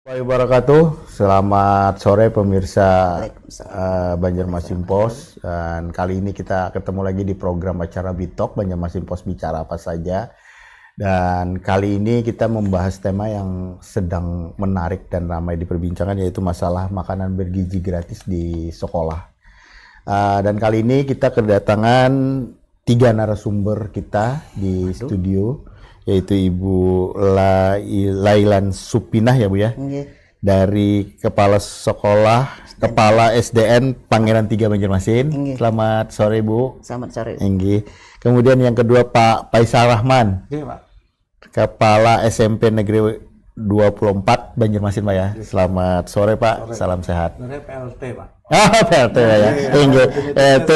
Wabarakatuh. Selamat sore pemirsa Waalaikumsalam. Banjarmasin Pos. Dan kali ini kita ketemu lagi di program acara Bitok Banjarmasin Pos bicara apa saja. Dan kali ini kita membahas tema yang sedang menarik dan ramai diperbincangkan, yaitu masalah makanan bergizi gratis di sekolah. Dan kali ini kita kedatangan 3 narasumber kita di studio, yaitu Ibu Lailan Supinah ya Bu ya, dari Kepala Sekolah Kepala SDN Pangeran 3 Banjarmasin. Selamat sore Bu. Selamat sore. Kemudian yang kedua Pak Faisal Rahman, Pak. Kepala SMP Negeri 24 Banjarmasin Pak ya. Selamat sore Pak. Salam sehat. Sebenarnya PLT Pak. PLT ya. PLT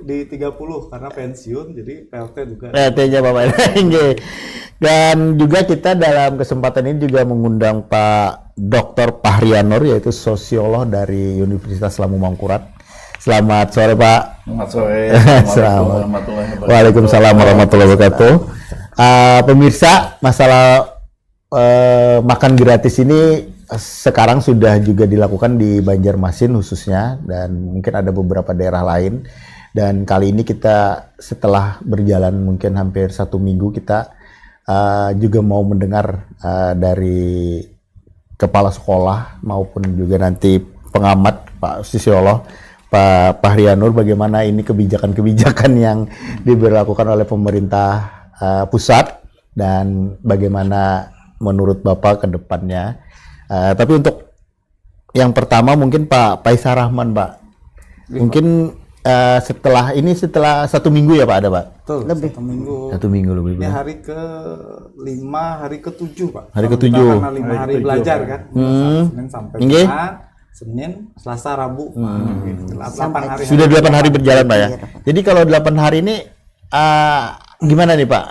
Di 30 karena pensiun, jadi PLT juga. PLT-nya Bapak. Dan juga kita dalam kesempatan ini juga mengundang Pak Dr. Pahrianur, yaitu sosiolog dari Universitas Lamu Mangkurat. Selamat sore Pak. Selamat sore. Waalaikumsalam warahmatullahi wabarakatuh. Pemirsa, masalah makan gratis ini sekarang sudah juga dilakukan di Banjarmasin khususnya, dan mungkin ada beberapa daerah lain. Dan kali ini kita setelah berjalan mungkin hampir 1 minggu, kita juga mau mendengar dari kepala sekolah maupun juga nanti pengamat Pak sosiolog Pak Pahrianur, bagaimana ini kebijakan-kebijakan yang diberlakukan oleh pemerintah pusat dan bagaimana menurut Bapak ke depannya. Tapi untuk yang pertama mungkin Pak Faisal Rahman Pak. Mungkin setelah 1 minggu ya Pak ada Pak? Betul, Lebih. 1 minggu. 1 minggu lebih. Ini hari ke-5, hari ke-7 Pak. Hari Kalau ke-7. kita karena 5 hari belajar kan. Senin sampai Nggih. Jumat, Senin, Selasa, Rabu. Gitu. 8 hari. Sudah 8 hari berjalan Pak ya. Iya, Jadi kalau 8 hari ini gimana nih Pak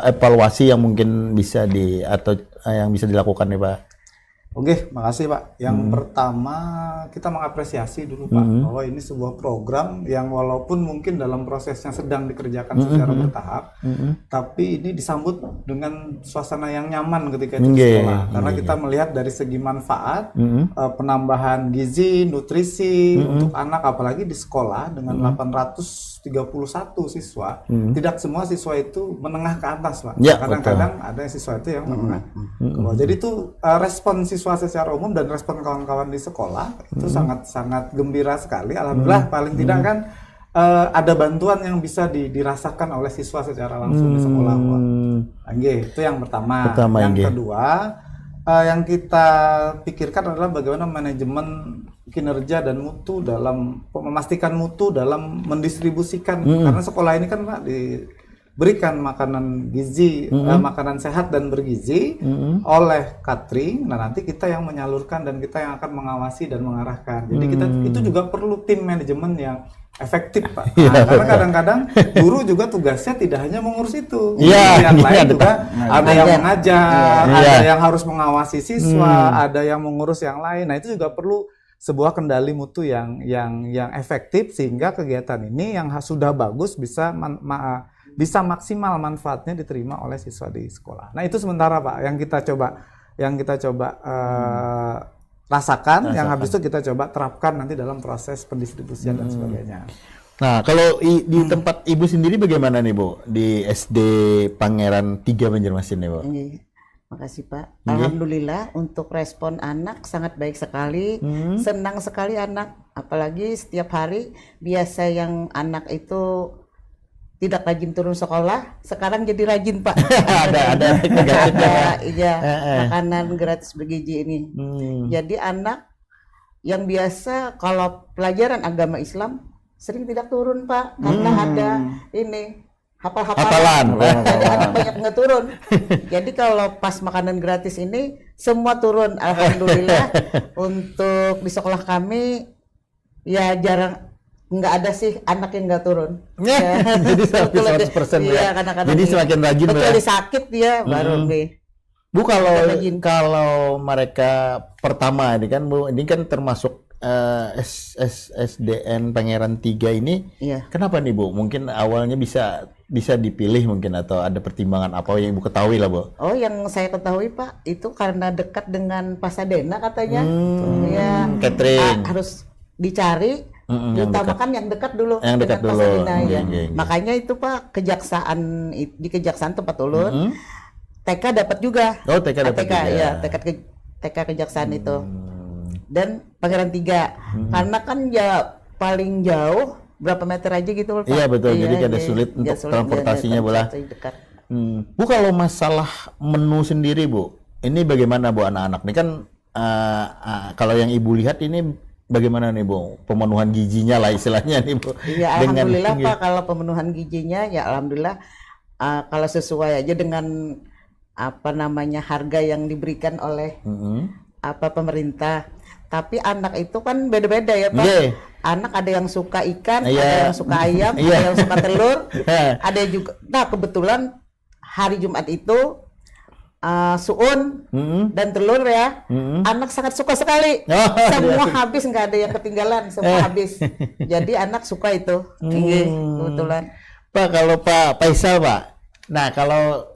evaluasi yang mungkin bisa yang bisa dilakukan nih Pak? Oke, makasih Pak. Yang pertama kita mengapresiasi dulu Pak bahwa ini sebuah program yang walaupun mungkin dalam prosesnya sedang dikerjakan secara bertahap, tapi ini disambut dengan suasana yang nyaman ketika itu di sekolah. Karena kita melihat dari segi manfaat, penambahan gizi, nutrisi untuk anak, apalagi di sekolah dengan 831 siswa, tidak semua siswa itu menengah ke atas Pak. Ya, Kadang-kadang ada siswa itu yang menengah ke bawah. Jadi itu respon siswa secara umum dan respon kawan-kawan di sekolah itu sangat gembira sekali. Alhamdulillah paling tidak kan ada bantuan yang bisa dirasakan oleh siswa secara langsung di sekolah. Itu yang pertama. Yang kedua, yang kita pikirkan adalah bagaimana manajemen kinerja dan mutu dalam memastikan mutu dalam mendistribusikan, karena sekolah ini kan Pak berikan makanan gizi, makanan sehat dan bergizi oleh catering. Nah nanti kita yang menyalurkan dan kita yang akan mengawasi dan mengarahkan. Jadi kita itu juga perlu tim manajemen yang efektif Pak. Karena kadang-kadang guru juga tugasnya tidak hanya mengurus itu. Yang lain juga ada yang mengajar, ada yang harus mengawasi siswa, ada yang mengurus yang lain. Nah itu juga perlu sebuah kendali mutu yang efektif sehingga kegiatan ini yang sudah bagus bisa maksimal manfaatnya diterima oleh siswa di sekolah. Nah itu sementara Pak yang kita coba rasakan, yang habis itu kita coba terapkan nanti dalam proses pendistribusian dan sebagainya. Nah kalau di tempat Ibu sendiri bagaimana nih Bu di SD Pangeran 3 Banjarmasin nih Bu? Makasih Pak. Alhamdulillah untuk respon anak sangat baik sekali. Senang sekali anak, apalagi setiap hari biasa yang anak itu tidak rajin turun sekolah, sekarang jadi rajin Pak. ada makanan gratis bergizi ini. Jadi anak yang biasa kalau pelajaran agama Islam sering tidak turun Pak, karena ada ini hafalan. Jadi anak banyak nggak turun. Jadi kalau pas makanan gratis ini semua turun. Alhamdulillah. Untuk di sekolah kami ya jarang, nggak ada sih anak yang nggak turun. Jadi 100% ya. Kadang-kadang jadi semakin rajin kecuali sakit dia baru nih. Bu kalau mereka pertama ini kan termasuk SDN Pangeran 3 ini. Kenapa nih Bu? Mungkin awalnya bisa bisa dipilih mungkin atau ada pertimbangan apa yang Ibu ketahui lah, Bu? Oh, yang saya ketahui Pak, itu karena dekat dengan Pasadena katanya. Ya, Catering. harus dicari, diutamakan yang dekat dulu Yang dekat dengan dulu. Pasadena ya. Iya. Makanya itu Pak, di Kejaksaan tempat ulun, TK dapat juga. Oh, TK dapat juga. ya, TK Kejaksaan itu. Dan Pangeran 3. Karena kan ya paling jauh berapa meter aja gitu Pak. Iya betul, jadi ada sulit untuk transportasinya bola. Dekat. Bu, kalau masalah menu sendiri Bu, ini bagaimana Bu anak-anak? Ini kan kalau yang Ibu lihat ini bagaimana nih Bu, pemenuhan gizinya lah istilahnya nih Bu. Iya, alhamdulillah Pak, kalau pemenuhan gizinya ya alhamdulillah kalau sesuai aja dengan apa namanya harga yang diberikan oleh pemerintah. Tapi anak itu kan beda-beda ya Pak. Anak ada yang suka ikan, ada yang suka ayam, ada yang suka telur, ada juga. Nah kebetulan hari Jumat itu suun dan telur ya, anak sangat suka sekali. Semua habis, nggak ada yang ketinggalan, semua habis. Jadi anak suka itu, kebetulan. Pak, kalau Pak Faisal Pak, nah kalau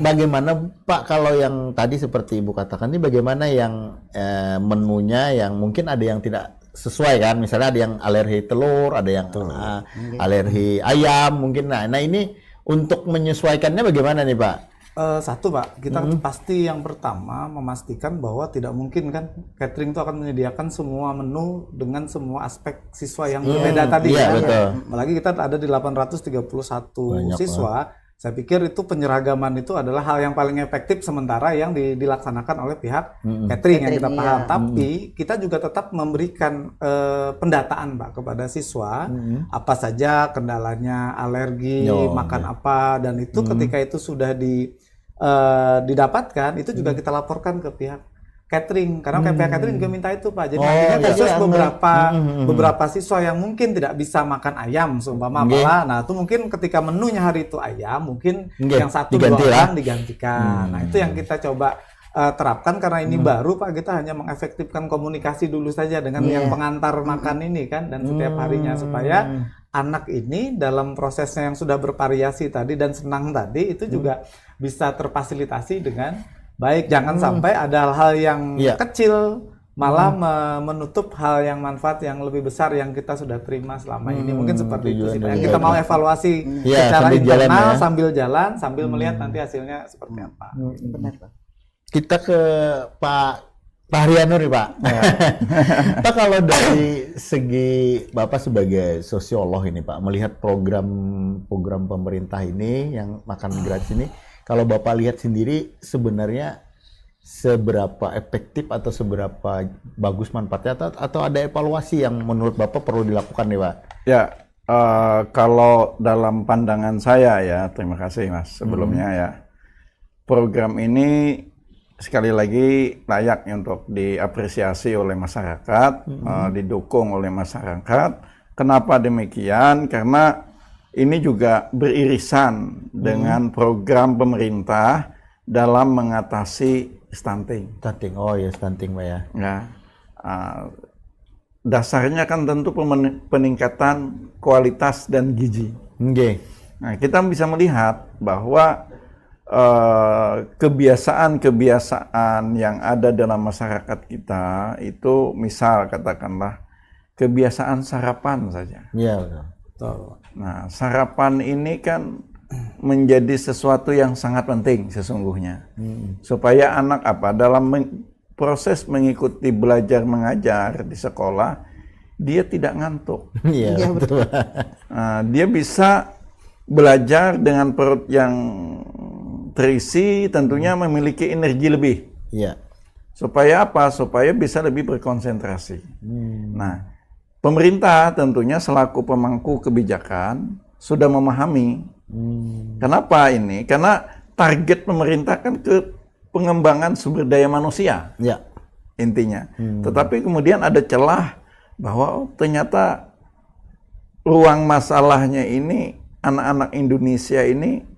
bagaimana Pak kalau yang tadi seperti Ibu katakan ini bagaimana yang menunya yang mungkin ada yang tidak sesuai kan, misalnya ada yang alergi telur, ada yang alergi ayam mungkin. Nah ini untuk menyesuaikannya bagaimana nih Pak? Satu Pak, kita pasti yang pertama memastikan bahwa tidak mungkin kan catering itu akan menyediakan semua menu dengan semua aspek siswa yang berbeda tadi ya. Betul. Apalagi kita ada di 831 banyak siswa. Saya pikir itu penyeragaman itu adalah hal yang paling efektif sementara yang dilaksanakan oleh pihak catering yang kita paham. Tapi kita juga tetap memberikan pendataan Pak kepada siswa apa saja kendalanya, alergi, makan apa, dan itu ketika itu sudah didapatkan itu juga kita laporkan ke pihak catering, karena pihak catering juga minta itu Pak. Jadi nantinya khusus beberapa siswa yang mungkin tidak bisa makan ayam, seumpama apalah. Nah itu mungkin ketika menunya hari itu ayam, mungkin yang satu dua orang digantikan. Nah itu yang kita coba terapkan karena ini baru Pak. Kita hanya mengefektifkan komunikasi dulu saja dengan yang pengantar makan ini kan, dan setiap harinya supaya anak ini dalam prosesnya yang sudah bervariasi tadi dan senang tadi itu juga bisa terfasilitasi dengan baik. Jangan sampai ada hal-hal yang kecil malah menutup hal yang manfaat yang lebih besar yang kita sudah terima selama ini. Mungkin seperti itu sih. Kita mau evaluasi secara internal sambil jalan, sambil melihat nanti hasilnya seperti apa. Benar Pak. Kita ke Pak Haryono nih Pak. Pak, kalau dari segi Bapak sebagai sosiolog ini Pak, melihat program pemerintah ini yang makan gratis ini, kalau Bapak lihat sendiri sebenarnya seberapa efektif atau seberapa bagus manfaatnya atau ada evaluasi yang menurut Bapak perlu dilakukan nih Pak? Ya, kalau dalam pandangan saya ya, terima kasih Mas sebelumnya ya. Program ini sekali lagi layak untuk diapresiasi oleh masyarakat, didukung oleh masyarakat. Kenapa demikian? Karena ini juga beririsan dengan program pemerintah dalam mengatasi stunting. Stunting, oh ya stunting Pak ya. Dasarnya kan tentu peningkatan kualitas dan gizi. Nah, kita bisa melihat bahwa kebiasaan-kebiasaan yang ada dalam masyarakat kita itu, misal katakanlah kebiasaan sarapan saja. Iya betul. Nah, sarapan ini kan menjadi sesuatu yang sangat penting sesungguhnya. Supaya anak dalam proses mengikuti belajar mengajar di sekolah, dia tidak ngantuk. Iya betul. Dia bisa belajar dengan perut yang terisi, tentunya memiliki energi lebih. Iya. Supaya apa? Supaya bisa lebih berkonsentrasi. Nah, pemerintah tentunya selaku pemangku kebijakan sudah memahami. Kenapa ini? Karena target pemerintah kan ke pengembangan sumber daya manusia. Ya. Intinya. Tetapi kemudian ada celah bahwa ternyata ruang masalahnya ini anak-anak Indonesia ini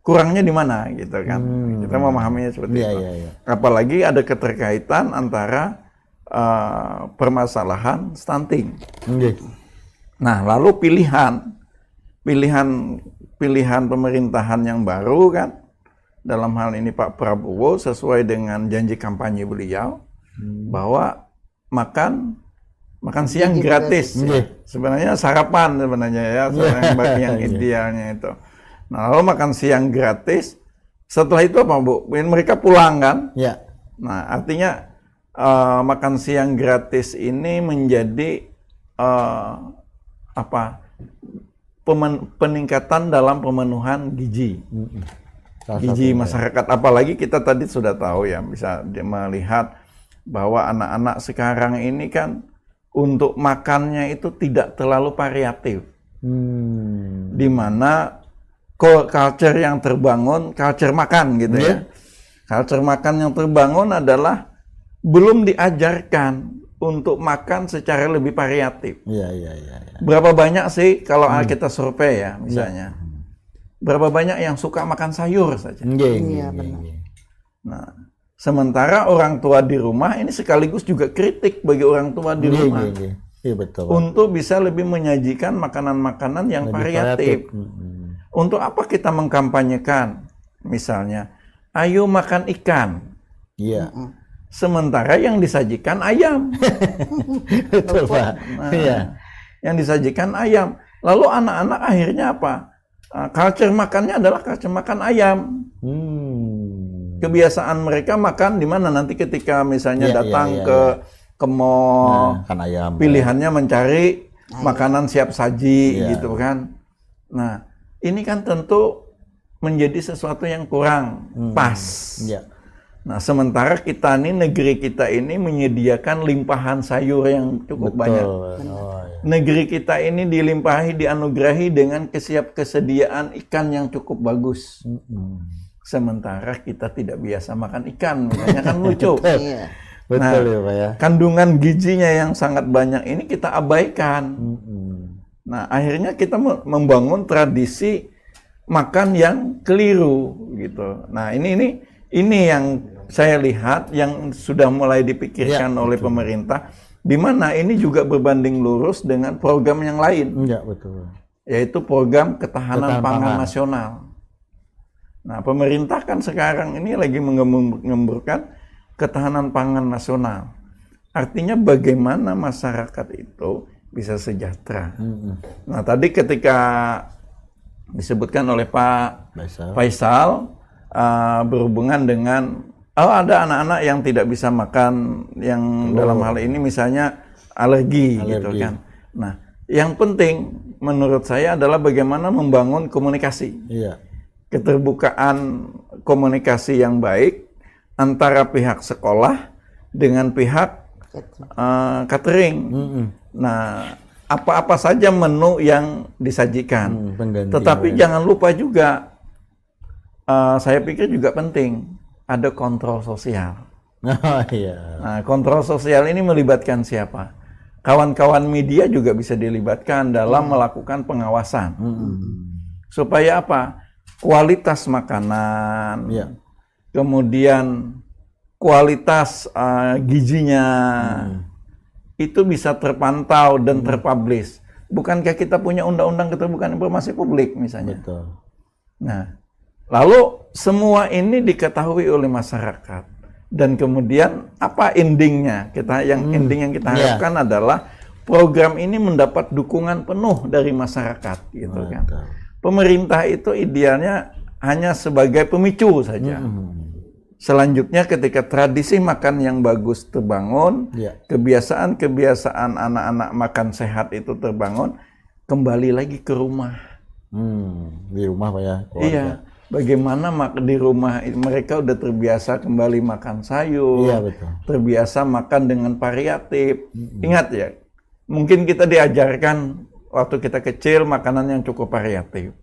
kurangnya di mana gitu kan. Kita memahaminya seperti itu. Apalagi ada keterkaitan antara permasalahan stunting. Nah, lalu pilihan pilihan pemerintahan yang baru kan, dalam hal ini Pak Prabowo sesuai dengan janji kampanye beliau bahwa makan siang gratis. Sebenarnya sarapan sebenarnya ya, yang idealnya itu. Nah, lalu makan siang gratis. Setelah itu apa, Bu? Mereka pulang kan? Ya. Nah, artinya makan siang gratis ini menjadi peningkatan dalam pemenuhan gizi. Gizi masyarakat. Apalagi kita tadi sudah tahu ya, bisa melihat bahwa anak-anak sekarang ini kan untuk makannya itu tidak terlalu variatif. Di mana culture yang terbangun, culture makan gitu ya. Culture makan yang terbangun adalah belum diajarkan untuk makan secara lebih variatif. Iya. Berapa banyak sih kalau kita survei ya misalnya. Berapa banyak yang suka makan sayur saja. Iya, benar. Nah, sementara orang tua di rumah ini sekaligus juga kritik bagi orang tua di rumah. Iya, betul. Untuk bisa lebih menyajikan makanan-makanan yang Lebih variatif. Untuk apa kita mengkampanyekan? Misalnya, ayo makan ikan. Iya. Sementara yang disajikan ayam. Betul, Pak. Iya. Yang disajikan ayam. Lalu anak-anak akhirnya apa? Culture makannya adalah culture makan ayam. Kebiasaan mereka makan di mana nanti ketika misalnya datang ke mall, makan ayam. Pilihannya mencari makanan siap saji gitu kan. Nah, ini kan tentu menjadi sesuatu yang kurang pas. Iya. Nah, sementara kita nih, negeri kita ini menyediakan limpahan sayur yang cukup banyak. Negeri kita ini dilimpahi, dianugerahi dengan kesediaan ikan yang cukup bagus. Sementara kita tidak biasa makan ikan, makanya kan lucu. Betul ya, Pak ya. Kandungan gizinya yang sangat banyak ini kita abaikan. Nah, akhirnya kita membangun tradisi makan yang keliru gitu. Nah, ini yang saya lihat yang sudah mulai dipikirkan oleh pemerintah, di mana ini juga berbanding lurus dengan program yang lain. Iya, betul. Yaitu program ketahanan pangan nasional. Nah, pemerintah kan sekarang ini lagi mengemburkan ketahanan pangan nasional. Artinya bagaimana masyarakat itu bisa sejahtera. Nah, tadi ketika disebutkan oleh Pak Faisal berhubungan dengan ada anak-anak yang tidak bisa makan, yang dalam hal ini misalnya alergi gitu kan. Nah, yang penting menurut saya adalah bagaimana membangun komunikasi. Iya. Keterbukaan komunikasi yang baik antara pihak sekolah dengan pihak catering. Nah, apa-apa saja menu yang disajikan. Tetapi jangan lupa juga, saya pikir juga penting, ada kontrol sosial. Nah, kontrol sosial ini melibatkan siapa? Kawan-kawan media juga bisa dilibatkan dalam melakukan pengawasan. Supaya apa? Kualitas makanan, kemudian kualitas gizinya, itu bisa terpantau dan terpublish. Bukankah kita punya undang-undang keterbukaan informasi publik misalnya? Betul. Nah, lalu semua ini diketahui oleh masyarakat. Dan kemudian apa endingnya? Ending yang kita harapkan adalah program ini mendapat dukungan penuh dari masyarakat, gitu kan. Pemerintah itu idealnya hanya sebagai pemicu saja. Selanjutnya ketika tradisi makan yang bagus terbangun, kebiasaan-kebiasaan anak-anak makan sehat itu terbangun, kembali lagi ke rumah. Di rumah, Pak ya? Iya. Bagaimana di rumah mereka udah terbiasa kembali makan sayur, terbiasa makan dengan variatif. Ingat ya, mungkin kita diajarkan waktu kita kecil makanan yang cukup variatif.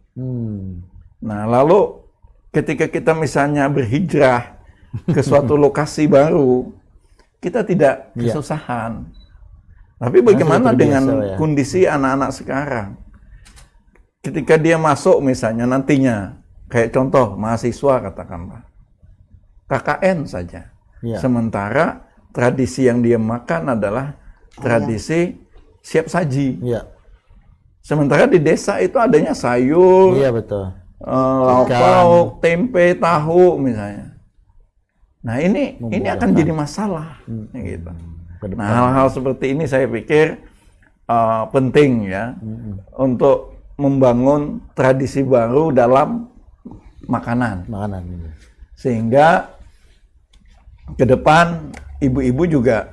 Nah, lalu ketika kita misalnya berhijrah ke suatu lokasi baru, kita tidak kesusahan. Tapi bagaimana dengan kondisi anak-anak sekarang? Ketika dia masuk misalnya nantinya, kayak contoh mahasiswa katakanlah, KKN saja. Sementara tradisi yang dia makan adalah tradisi siap saji. Sementara di desa itu adanya sayur, Iya betul. lauk, tempe, tahu misalnya. Nah ini akan jadi masalah, gitu. Nah hal-hal seperti ini saya pikir penting ya untuk membangun tradisi baru dalam makanan, Ini. sehingga ke depan ibu-ibu juga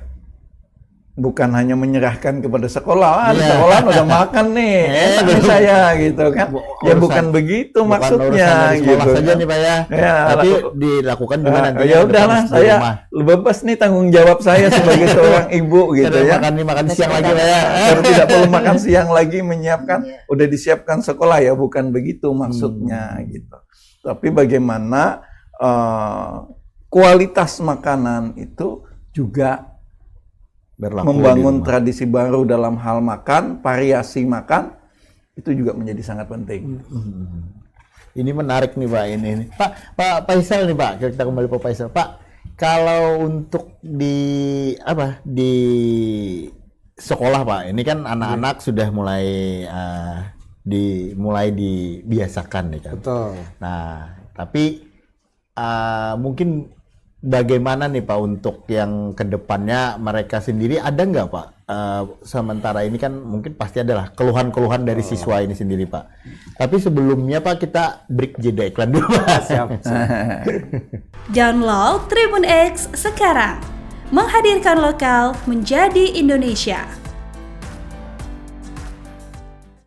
bukan hanya menyerahkan kepada sekolah, di sekolah udah makan nih, enak nih saya gitu kan. Ya bukan begitu maksudnya urusan dari sekolah gitu saja kan. nih Pak ya. Ya, Tapi dilakukan juga nanti. ya udahlah, saya bebas nih tanggung jawab saya sebagai seorang ibu gitu ya. Makan siang lagi Pak ya. Karena tidak perlu makan siang lagi, menyiapkan, udah disiapkan sekolah ya, bukan begitu maksudnya gitu. Tapi bagaimana kualitas makanan itu juga Berlaku membangun di rumah. tradisi baru dalam hal makan, variasi makan, itu juga menjadi sangat penting. Ini menarik nih Pak ini. Pak Faisal nih Pak, kita kembali Pak Faisal. Pak, kalau untuk di sekolah Pak, ini kan anak-anak sudah mulai dibiasakan nih kan. Betul. Nah, tapi mungkin bagaimana nih Pak untuk yang kedepannya mereka sendiri ada nggak Pak? Sementara ini kan mungkin pasti adalah keluhan-keluhan dari siswa ini sendiri Pak. Tapi sebelumnya Pak kita break jeda iklan dulu Pak. Siap. Download Tribun X sekarang. Menghadirkan lokal menjadi Indonesia.